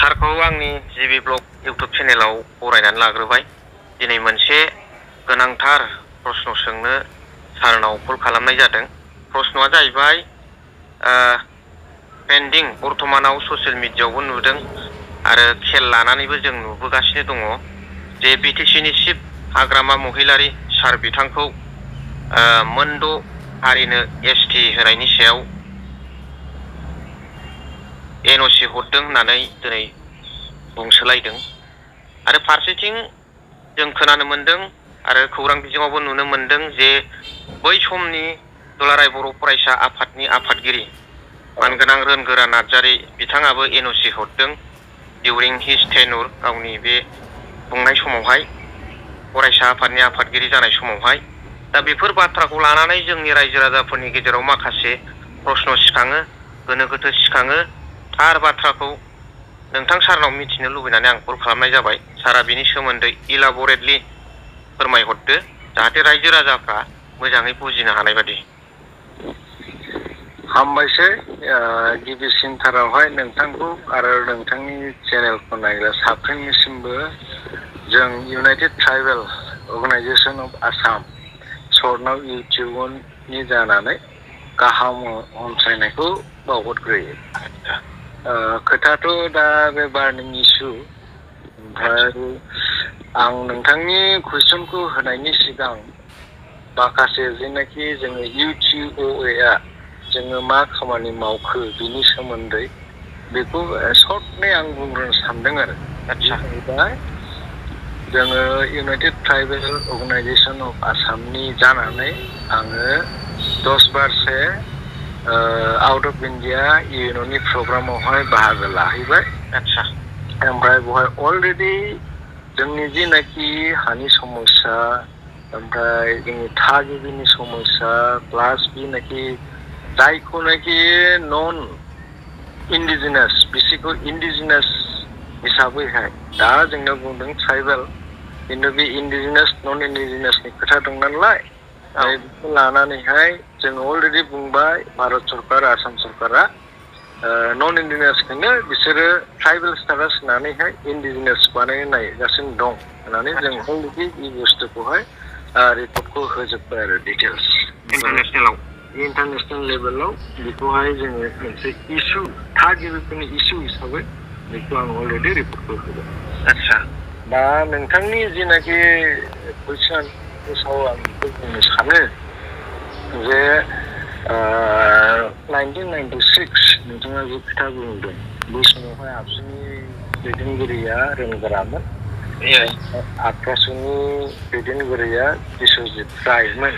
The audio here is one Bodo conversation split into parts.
सारखौ आंनि जिबि ब्लग इउट्युब चेनेलाव बरायनानै लाग्रोबाय। दिनै मोनसे गोनांथार प्रश्न सोंनो सारनाव कल खालामनाय जादों। प्रश्नआ जाहैबाय पेन्डिं बर्तमानाव ससियेल मिडियायावबो नुदों आरो खेल लानानैबो जों नुबोगासिनो दङ जे बिटिसिनि चिफ हाग्रामा महिलारि सार बिथांखौ मोनद' हारिनो एसटि होनायनि सायाव एनअसि हरदों होननानै दिनै बुंसोलायदों आरो फारसेथिं जों खोनानो मोनदों आरो खौरां बिजोङावबो नुनो मोनदों जे बै समनि दुलाराय बर' फरायसा आफादनि आफादगिरि मानगोनां रोनगोरा नार्जारी बिथाङाबो एनअसि हरदों डिउरिं हिज टेन्युर गावनि बे खुंनाय समावहाय फरायसा आफादनि आफादगिरि जानाय समावहाय। दा बेफोर बाथ्राखौ लानानै जोंनि रायजो राजाफोरनि गेजेराव माखासे प्रश्न सिखाङो, गोनो गोथो सिखाङो। थार बाथ्राखौ नोंथां सारनाव मिथिनो लुबैनानै आं कल खालामनाय जाबाय। सारा बिनि सोमोन्दै इलाबरेटलि फोरमायहरदो जाहाथे रायजो राजाफ्रा मोजाङै बुजिनो हानाय बादि। हामबायसै गिबिसिनथारावहाय नोंथांखौ आरो नोंथांनि चेनेलखौ नायग्रा साफ्रोमनिसिमबो जों United Tribal Organisation of Assam सर्टनाव इउटिउबनि जानानै गाहाम हामलायनायखौ बावहरग्रोयो। खोथाथ' दा बे बार्निं इस्यु, ओमफ्राय आं नोंथांनि कुइसनखौ होनायनि सिगां माखासे जेनाखि जोङो इउटिउबआ जोङो मा खामानि मावखो बिनि सोमोन्दै बेखौ सर्टलि आं बुंग्रोनो सानदों आरो। जाहैबाय जोङो इउनाइटेड ट्राइबेल अर्गानाइजेसन अफ आसामनि जानानै आङो 10 बारसे आउट अफ इन्डिया इउएनअनि प्रग्रामावहाय बाहागो लाहैबाय। ओमफ्राय बेवहाय अलरेडि जोंनि जिनाखि हानि समस्या, ओमफ्राय जोंनि थागिबिनि समस्या, प्लास बिनाखि जायखौनाखि नन इन्डिजिनास बिसोरखौ इन्डिजिनास हिसाबैहाय दा जोंनो बुंदों ट्राइबेल, खिन्थु बे इन्डिजिनास नन इन्डिजिनासनि खोथा दं नालाय बेखौ लानानैहाय जोङो अलरेडि बुंबाय भारत सरकार आसाम सरकारा नन इन्डिजिनासखौनो बिसोरो ट्राइबेल स्टेटास होनानैहाय इन्डिजिनास बानायनो नायगासिनो दं होननानै जों अलरेडि बे बुस्थुखौहाय रिपर्टखौ होजोब्बाय आरो डिटेल्स इन्टारनेसनेल लेभेलाव बेखौहाय जोङो मोनसे इस्यु थागिबिफोरनि इस्यु हिसाबै बेखौ आं अलरेडि रिपर्टखौ होबाय। दा नोंथांनि जिनाखि कुइसन सायाव आं बेखौ बुंनो सानो जे 1996 नोंथाङा जे खोथा बुंदों बै समावहाय आबसुनि दैदेनगिरिया रोनगोरामोन, आक्रासुनि दैदेनगिरिया बिस्वजित रायमोन।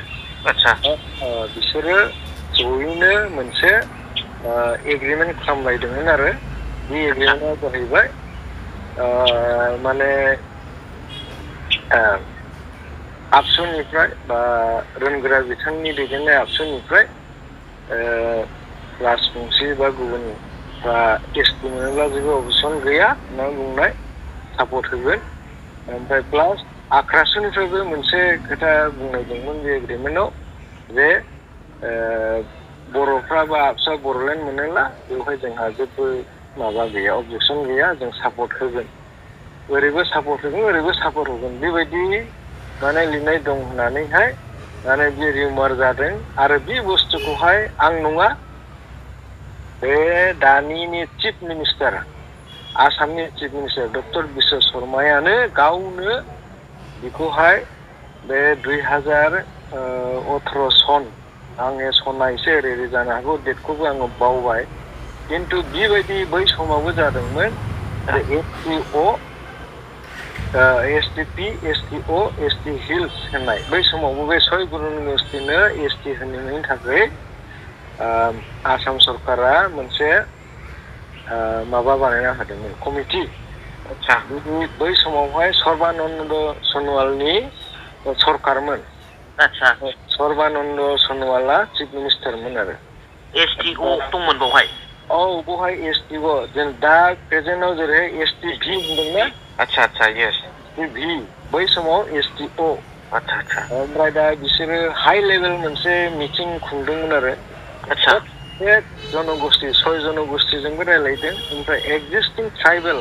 बिसोरो जयैनो मोनसे एग्रिमेन्ट खालामलायदोंमोन आरो बे एग्रिमेन्टआ जाहैबाय माने आबसुनिफ्राय बा रोनगोरा बिथांनि दैदेननाय आबसुनिफ्राय राजबंसि बा गुबुनफ्रा एसटि मोनोब्ला जेबो अबजेक्सन गैया होनना बुंनाय सापर्ट होगोन। ओमफ्राय प्लास आक्रासुनिफ्रायबो मोनसे खोथा बुंनाय दंमोन बे एग्रिमेन्टआव जे बर'फ्रा बा आबसुआ बर'लेण्ड मोनोब्ला बेवहाय जोंहा जेबो माबा गैया, अबजेक्सन गैया, जों सापर्ट होगोन, ओरैबो सापर्ट होगोन ओरैबो सापर्ट होगोन बेबायदि माने लिरनाय दं होननानैहाय माने बे रिउमार जादों। आरो बे बुस्थुखौहाय आं नङा, बे दानिनि चिफ मिनिस्टार आसामनि चिफ मिनिस्टार डक्टर बिश्व शर्मायानो गावनो बेखौहाय बे 2018 सन, आङो सना एसे ओरै जानो हागौ डेटखौबो आङो बावबाय, खिन्थु बेबायदि बै समावबो जादोंमोन। आरो एसटिपि, एसटिअ, एसटि हिल्स होननाय बै समावबो बे 6 गुरुं इउनिभारसिटिनो एसटि होनायनि थाखाय आसाम सरकारा मोनसे माबा बानायना होदोंमोन कमिटि। बै समावहाय सर्बानन्द सन'वालनि सरकारमोन। सर्बानन्द सन'वाला चिफ मिनिस्टारमोन आरो एसटिअ दंमोन बेवहाय। बेवहाय एसटिअ जों दा प्रेजेन्टआव जेरै एसटि भि होनदोंना। येस भि बै समाव एसटिअ। ओमफ्राय दा बिसोरो हाइ लेभेल मोनसे मिटिं खुंदोंमोन आरो एक जनगोष्ठी 6 जनगोष्ठीजोंबो रायलायदों ओमफ्राय एक्जिस्टिं ट्राइबेल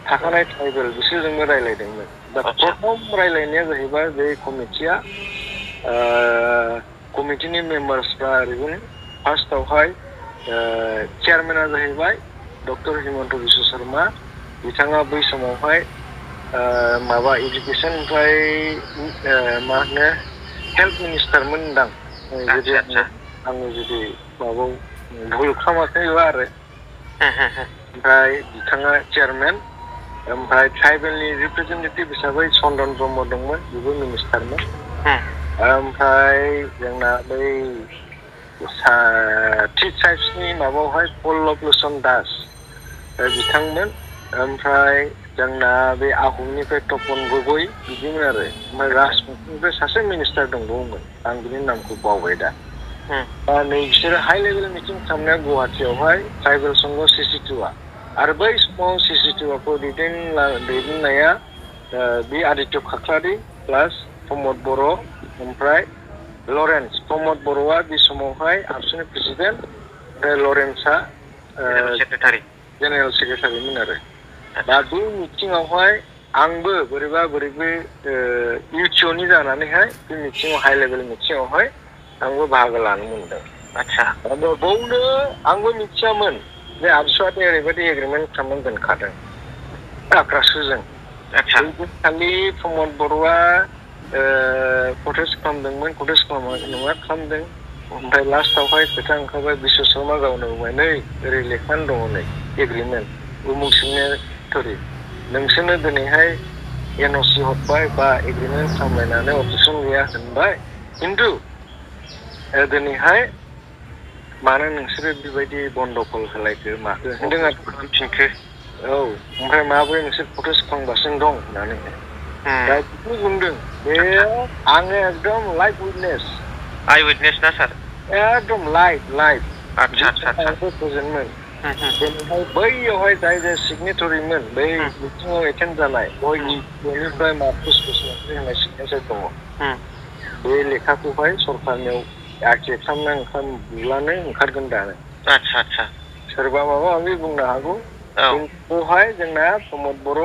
थाखानाय ट्राइबेल बिसोरजोंबो रायलायदोंमोन दा प्रथम रायलायनाया जाहैबाय बे कमिटिया कमिटिनि मेम्बार्सफ्रा ओरैनो फार्स्टआवहाय चेयारमेना जाहैबाय डक्टर हिमन्त बिश्व शर्मा बिथाङा बै समावहाय माबा एजुकेशन ओमफ्राय मा होनो हेल्थ मिनिस्टारमोन दां जुदि आङो जुदि माबायाव भुल खालामाखैबा आरो ओमफ्राय बिथाङा चेयारमेन ओमफ्राय ट्राइबेलनि रिप्रेजेन्टेटिभ हिसाबै चन्दन ब्रह्म दंमोन बेबो मिनिस्टारमोन ओमफ्राय जोंना बै थि ट्राइब्सनि माबायावहाय पल्लभ लोचन दास बिथांमोन ओमफ्राय जोंना बे आहमनिफ्राय तपन गगৈ बिदिमोन आरो ओमफ्राय राजबंशीनिफ्राय सासे मिनिस्टार दंबावोमोन आं बिनि नामखौ बावबाय दा नै बिसोरो हाइ लेभेल मिटिं खालामनाया गुवाहाटियावहाय ट्राइबेल संघ सिसिटुआ आरो बै समाव सिसिटुआखौ दैदेननाया बे आदित्य खाख्लारि प्लास प्रमद बर' ओमफ्राय लरेन्स प्रमद बर'आ बे समावहाय आबसुनि प्रेसिडेन्ट ओमफ्राय लरेन्सआ जेनेरेल सेक्रेटारिमोन आरो दा बे मिटिङावहाय आंबो बोरैबा इउटिअनि जानानैहाय बे मिटिङाव हाइ लेभेल मिटिङावहाय आंबो बाहागो लानो मोनदों आदसा बावनो आंबो मिथियामोन जे आबसुआथ ओरैबायदि एग्रिमेन्ट खालामनानै दोनखादों आक्रासुजों खालि प्रमद बर'आ कटेस्ट खालामदोंमोन कटेस्ट खालामदों ओमफ्राय लास्टावहाय खोथा ओंखारबाय बिश्व शर्मा गावनो बुंबाय नै ओरै लेखानो दङ नै एग्रिमेन्ट उमुक सिगनेटरि नोंसोरनो दिनैहाय एनअसि हरबाय बा एग्रिमेन्ट खालामलायनानै अबजेक्सन गैया होनबाय खिन्थु दिनैहाय मानो नोंसोरो बेबायदि बन्द'कल होलायखो माखो होनदों आरो खालामफिनखो औ ओमफ्राय माबोरै नोंसोर प्रटेस्ट खालामगासिनो दं होननानै दा बेखौ बुंदों बे आङो एकदम लाइभ उइटनेस आइ उइटनेस ना सार एकदम लाइभ आंबो प्रेजेन्टमोन दिनैहाय बैयावहाय जाय जाय सिगनेटरिमोन बै मिटिङाव एटेन्ड जानाय बयनिफ्राय मार्कुस बसुमतारी होननाय सिगनेचार दङ बे लेखाखौहाय सरकारनियाव आखिर खालामब्लानो ओंखारगोन दानो सोरबा माबा माबि बुंनो हागौ बेवहाय जोंना प्रमद बर'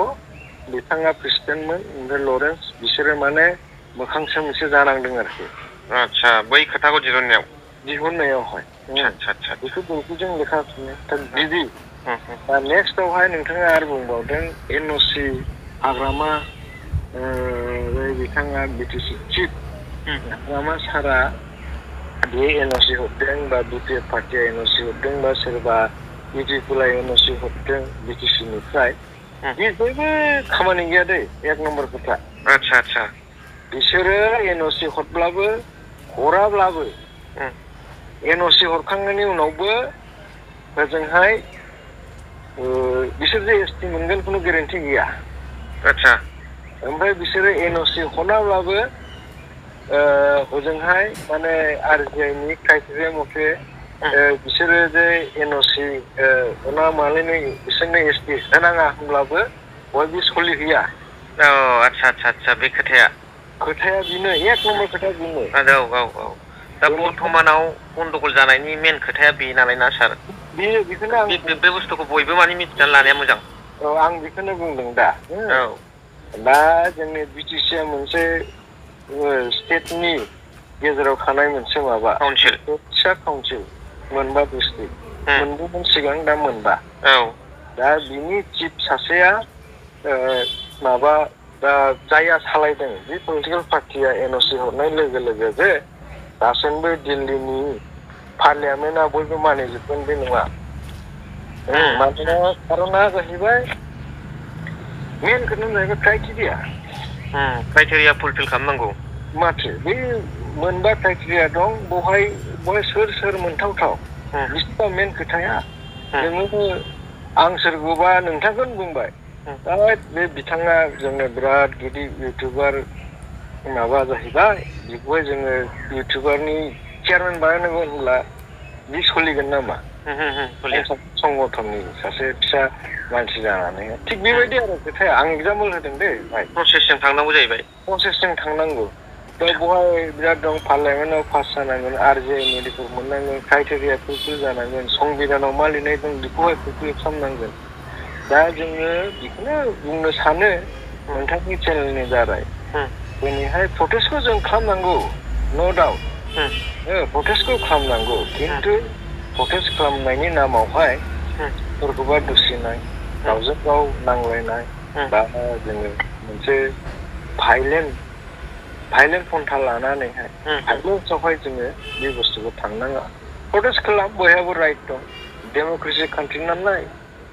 बिथाङा प्रेसिडेन्टमोन ओमफ्राय लरेन्स बिसोरो माने मोखां सोमसो जानांदों आरोखि बै खोथाखौ दिहुननायावहाय बेखौ बयबोजों लेखा बिदि दा नेक्स्टआवहाय नोंथाङा आरो बुंबावदों एनअसि हाग्रामा बिथाङा बिटिसि चिफ हाग्रामा सारा बे एनअसि हरदों बा बिपिएफ पार्टिया एनअसि हरदों बा सोरबा इउटिपिएलआ एनअसि हरदों बिटिसिनिफ्राय बे जेबो खामानि गैया दै एक नम्बर खोथा बिसोरो एनअसि हरब्लाबो हराब्लाबो एनअसि हरखांनायनि उनावबो ओजोंहाय बिसोर जे एसटि मोनगोन खुनु गेरेन्टि गैया ओमफ्राय बिसोरो एनअसि हराब्लाबो हजोंहाय माने आरजिआइनि क्राइटेरिया मथे बिसोरो जे एनअसि हरा मालायनो बिसोरनो एसटि होनाङा होनब्लाबो बयबो सोलिहैया बे खोथाया बेनो एक नम्बर खोथा बेनो दा बर्थमानाव गन्दगल जानायनि मेन खोथाया बे नालाय ना सार बेखौनो आं बे बुस्थुखौ बयबो माने मिथिनानै लानाया मोजां आं बेखौनो बुंदों दा जोंनि बिटिसिआ मोनसे स्टेटनि गेजेराव थानाय मोनसे माबा काउन्सिल फिसा काउन्सिल मोनबा डिस्ट्रिक्ट मोनबोमोन सिगां दा मोनबा दा बिनि चिफ सासेया माबा दा जायहा सालायदों बे पलिटिकेल पार्टिया एनअसि हरनाय लोगो लोगो जे दासिमबो दिल्लीनि पार्लियामेन्टआ बयबो मानिजोबगोन बे नङा मानोना खारना जाहैबाय मेन खोथायानो जाहैबाय क्राइटेरिया फुलफिल खालामनांगौ माथो बे मोनबा क्राइटेरिया दं बहाय सोर मोनथावथाव बिसिबा मेन खोथाया नोङो आं सोरखौबा नोंथांखौनो बुंबाय दा बे बिथाङा जोंनो बिराद गिदिर इउटुबार माबा जाहैबाय बेखौहाय जोङो इउटुबारनि चेयारमेन बानायनांगौ होनब्ला बे सोलिगोन नामा संगठननि सासे फिसा मानसि जानानै थिग बेबायदि आरो खोथाया आं एग्जाम्पल होदों दे प्रसेसजों थांनांगौ दा बहाय बिराद दं पार्लियामेन्टआव पास जानांगोन RJ मेडिकेल मोननांगोन क्राइटेरिया फुलफिल जानांगोन संबिधानाव मा लिरनाय दं बेखौहाय फुलफिल खालामनांगोन दा जोङो बेखौनो बुंनो सानो नोंथांनि चेनेलनि दारै दिनैहाय प्रटेस्टखौ जों खालामनांगौ नो डाउट प्रटेस्टखौ खालामनांगौ खिन्थु प्रटेस्ट खालामनायनि नामावहाय सोरखौबा दुसिनाय गावजों गाव नांलायनाय बा जोङो मोनसे भाइलेन्ट पन्था लानानैहाय भाइलेन्सआवहाय जोङो बे बुस्थुखौ थांनाङा प्रटेस्ट खालाम बयहाबो राइट दं डेम'क्रेसि कान्ट्रि नालाय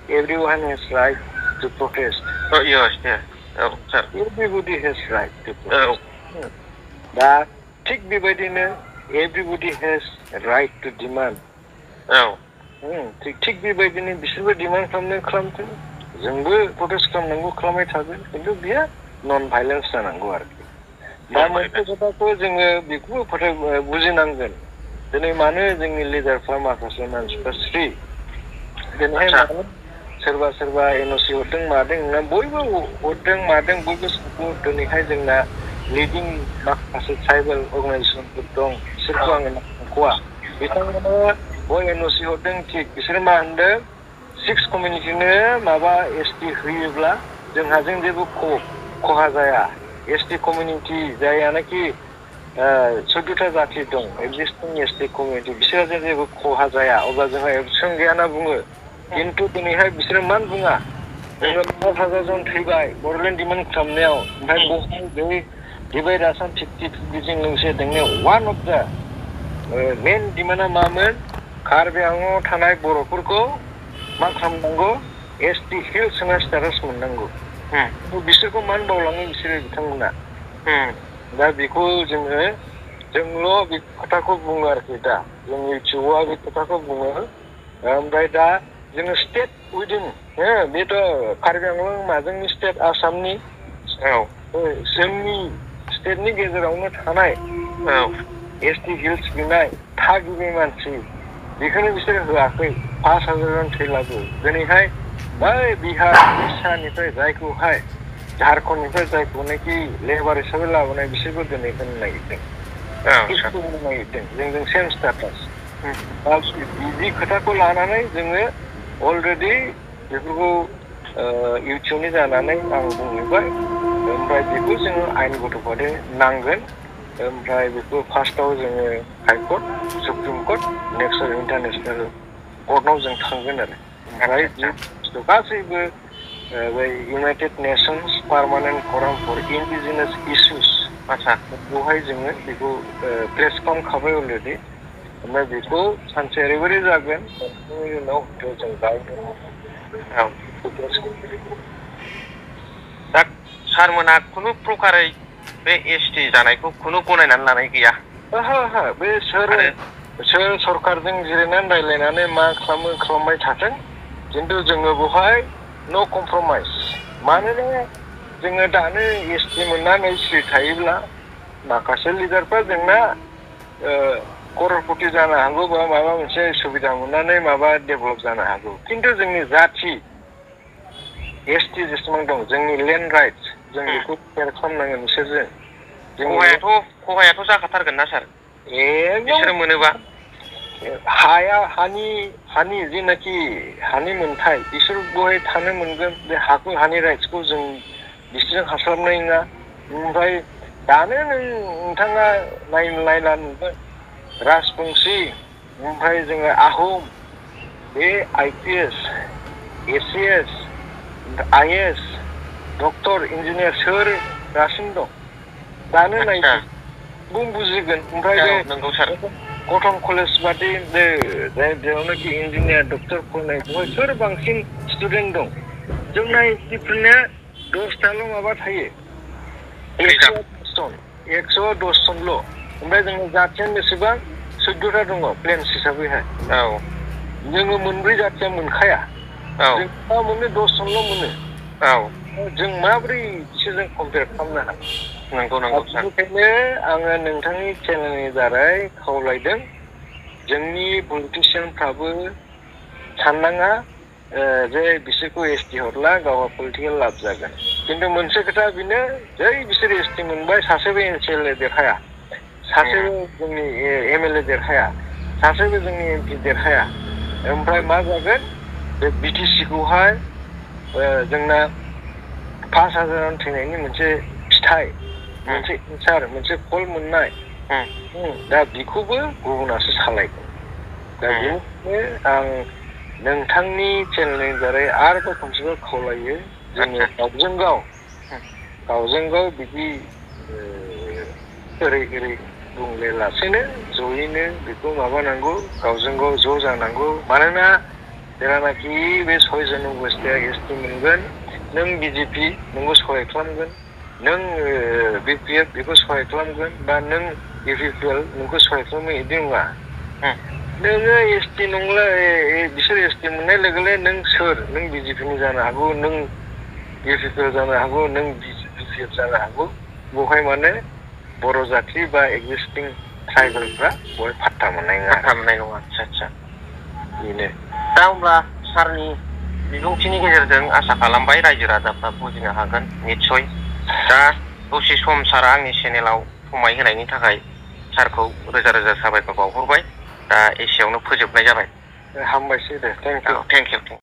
everyone has right to protest. Oh yes, yeah. Oh, sir. Everybody has right to protest. दा थिग बेबायदिनो everybody has right to demand. थिग बेबायदिनो बिसोरबो डिमान्ड खालामथों जोंबो प्रटेस्ट खालामनांगौ खालामबाय थागोन खिन्थु बेयो नन भाइलेन्स जानांगौ आरोखि दा मोनसे खोथाखौ जोङो बेखौबो बुजिनांगोन दिनै मानो जोंनि लिडारफ्रा माखासे मानसिफ्रा स्रि दिनैहाय मानो सोरबा NOC हरदों मादों ना बयबो हरदों मादों बयबो सापर्ट दिनैहाय जोंना लिडिं माखासे ट्राइबेल अर्गानाइजेसनफोर दं बिसोरखौ आङो नांख'वा बिथांमोना बय NOC हरदों थिग बिसोर मा होनदों 6 कमिउनिटिनो माबा ST होयोब्ला जोंहाजों जेबो खहा जाया ST कमिउनिटि जायानाखि 14टा जाति दं एक्जिस्टिं ST कमिउनिटि बिसोरजों जेबो खहा जाया अब्ला जोंहा एक्सन गैया होनना बुङो खिन्थु दिनैहाय बिसोरो मान बुङा जोङो 5,000 जन थैबाय बड'लेण्ड डिमान्ड खालामनायाव ओमफ्राय बहाय बे डिभाइड आसाम 50-50जों लोगोसे जोंनि वान अफ दा मेन डिमान्डआ मामोन कार्बि आंलंआव थानाय बर'फोरखौ मा खालामनांगौ ST हिल्स होनना स्टेटास मोननांगौ बिसोरखौ मान बावलाङो बिसोरो बिथांमोना दा बेखौ जोंल' बे खोथाखौ बुङो आरोखि दा जों इउटुबाव बे खोथाखौ बुङो ओमफ्राय दा जोङो स्टेट उइदिन बेथ' कार्बि आंलं जोंनि स्टेट आसामनि जोंनि स्टेटनि गेजेरावनो थानाय ST हिल्स बिनाय थागिबि मानसि बेखौनो बिसोर होआखै 5,000 जन थैलाबो दिनैहाय बै बिहार उड़िसानिफ्राय जायखौहाय झारखन्डनिफ्राय जायखौनाखि लेबार हिसाबै लाबोनाय बिसोरबो दिनै होनो नागिरदों जोंजों सेम स्टेटास बिदि खोथाखौ लानानै जोङो अलरेडि बेफोरखौ इउटुबनि जानानै आं बुंबाय ओमफ्राय बेखौ जोङो आयेनगतभावे नांगोन ओमफ्राय बेखौ फार्स्टआव जोङो High Court supreme court next international कर्टआव जों थांगोन आरो ओमफ्राय गासैबो बै United nations permanent फराम four इन्डिजिनास issues बेवहाय जोङो बेखौ प्लेस खालामखाबाय अलरेडि ओमफ्राय बेखौ सानसे ओरैबायदि जागोन उनाव जों दा सारमोनहा खुनु प्रकारै बे ST जानायखौ खुनु गनायनानै लानाय गैया बे सोर सरकारजों जिरायनानै रायज्लायनानै मा खालामबाय थाथों खिन्थु जोङो बेवहाय नो कमप्रमाइज मानोना जोङो दानो ST मोननानै स्रि थायोब्ला माखासे लिडारफ्रा जोंना कररपति जानो हागौ बा माबा मोनसे सुबिदा मोननानै माबा डेभेलप जानो हागौ खिन्थु जोंनि जाथि ST जेसेबां दं जोंनि लेन्ड राइट्स जों बेखौ केयार खालामनांगोन बिसोरजों खहायाथ' जाखाथारगोन ना सार बिसोर मोनोबा हानि जेनाखि हानि मोनथाय बिसोर बहाय थानो मोनगोन बे हानि राइट्सखौ जों बिसोरजों हास्लाबनाय नङा ओमफ्राय दानो नोंथाङा नायना नुगोन राजबंसि ओमफ्राय जोङो आहम बे IPS ACS IS doctor engineer सोर दासिम दं दानो नायनो बुजिगोन ओमफ्राय कटन कलेज बादि जेरावनाखि इन्जिनियार डक्टर फरायनाय बेवहाय सोर बांसिन स्टुडेन्ट दं जोंना STफोरना 10टाल' माबा थायो 110 जनल' ओमफ्राय जोङो जाथिया बेसेबां 14टा दङ प्लेन्स हिसाबैहाय जोङो मोनब्रै जाथिया मोनखाया जों मा मोनो 10 जनल' मोनो जों माबोरै बिसोरजों कम्पेयार खालामनो हागोन बेनिखायनो आङो नोंथांनि चेनेलनि दारै खावलायदों जोंनि पलिटिसियानफ्राबो साननाङा जे बिसोरखौ एसटि हरला गावहा पलिटिकेल लाब जागोन खिन्थु मोनसे खोथा बेनो जै बिसोर एसटि मोनबाय सासेबो एमसिएलए देरहाया सासेबो जोंनि एमएलए देरहाया सासेबो जोंनि एमपि देरहाया ओमफ्राय मा जागोन बे बिटिसिखौहाय जोंना 5,000 थैनायनि मोनसे फिथाइ मोनसे इनसार मोनसे फल मोननाय दा बेखौबो गुबुनासो सालायगोन दा बेनिखायनो आं नोंथांनि चेनेलनि दारै आरोबाव खनसेबाव खावलायो जोङो गावजों गाव बिदि ओरै बुंले लासेनो जयैनो बेखौ माबानांगौ गावजों गाव ज' जानांगौ मानोना जेरानाखि बे 6 जन अबस्थाया एसटि मोनगोन नों बिजेपि नोंखौ सहाय खालामगोन नों बिपिएफ बेखौ सहाय खालामगोन बा नों इउपिपिएल नोंखौ सहाय खालामो बिदि नङा नोङो एसटि नंला बिसोर एसटि मोननाय लोगो लोगो नों सोर नों बिजेपिनि जानो हागौ नों इउपिपिएल जानो हागौ नों बिपिएफ जानो हागौ बेवहाय माने बर' जाथि बा एक्जिस्टिं ट्राइबेलफ्रा बहाय फात्ता मोननाय नङा आच्छा बेनो दा अब्ला सारनि बिबुंथिनि गेजेरजों आसा खालामबाय रायजो राजाफ्रा बुजिनो हागोन निस्सय दा दसे सम सारा आंनि चेनेलाव समाय होनायनि थाखाय सारखौ रोजा रोजा साबायखर बावहरबाय दा एसेयावनो फोजोबनाय जाबाय हामबायसै दे थेंक इउ